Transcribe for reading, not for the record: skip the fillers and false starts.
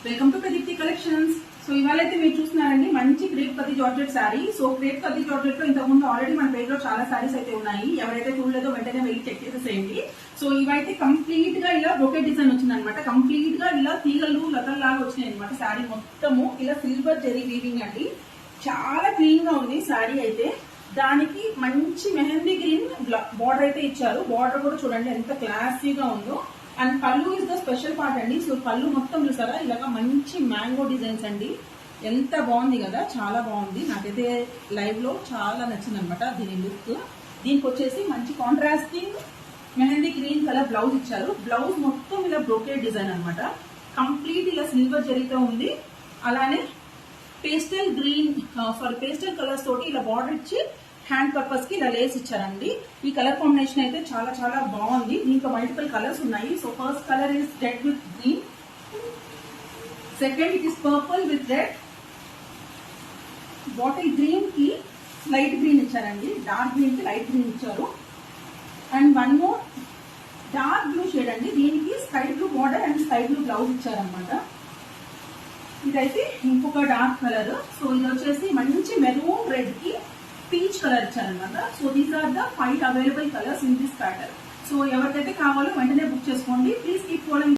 Welcome to Pradeepti collections. So ఇవాళ అయితే మీరు చూస్తున్నారండి మంచి క్రేప్ కది జార్జెట్ శారీ. సో క్రేప్ కది జార్జెట్ లో ఇంతకుముందు ఆల్రెడీ మన పేజ్ లో చాలా శారీస్ అయితే ఉన్నాయి. ఎవరైతే చూడలేదో వెంటనే వెళ్ళి చెక్ చేసేసేయండి. సో ఇవైతే కంప్లీట్ గా ఇలా బ్రోకెట్ డిజైన్ వచ్చింది అనమాట. కంప్లీట్ గా ఇలా తీగలు లతల్లాగా వచ్చినాయి అనమాట. శారీ మొత్తము ఇలా సిల్వర్ జెరీ వీవింగ్ అండి. చాలా క్లీన్ గా ఉంది శారీ అయితే. దానికి మంచి మెహందీ గ్రీన్ బార్డర్ అయితే ఇచ్చారు. బార్డర్ కూడా చూడండి ఎంత క్లాసీగా ఉందో. అండ్ పళ్ళు ఇస్ ద స్పెషల్ పార్ట్ అండి. సో పళ్ళు మొత్తం చూసారా ఇలాగా మంచి మ్యాంగో డిజైన్స్ అండి. ఎంత బాగుంది కదా, చాలా బాగుంది. నాకైతే లైవ్ లో చాలా నచ్చింది అనమాట దీని లుక్. దీనికి వచ్చేసి మంచి contrasting mehndi green colour blouse ఇచ్చారు. బ్లౌజ్ మొత్తం ఇలా బ్రోకెట్ డిజైన్ అనమాట. కంప్లీట్ ఇలా సిల్వర్ జరీతో ఉంది. అలానే పేస్టల్ గ్రీన్ పేస్టల్ కలర్స్ తోటి ఇలా బార్డర్ ఇచ్చి హ్యాండ్ పర్పస్ కి ఇలా లేస్ ఇచ్చారండి. ఈ కలర్ కాంబినేషన్ అయితే చాలా చాలా బాగుంది. దీంట్లో మల్టిపుల్ కలర్స్ ఉన్నాయి. So first colour is red with green, second it is purple with red, bottle green కి లైట్ గ్రీన్ ఇచ్చారండి. డార్క్ గ్రీన్ కి లైట్ గ్రీన్ ఇచ్చారు. And one more dark blue shade అండి. దీనికి sky blue border and sky blue blouse ఇచ్చారనమాట. ఇదైతే ఇంకొక dark colour. So ఇది వచ్చేసి మంచి మెరూన్ రెడ్ కి పీచ్ కలర్ ఇచ్చారనమాట. So these are the 5 available colours in this pattern. So ఎవరికైతే కావాలో వెంటనే బుక్ చేసుకోండి. Please keep following.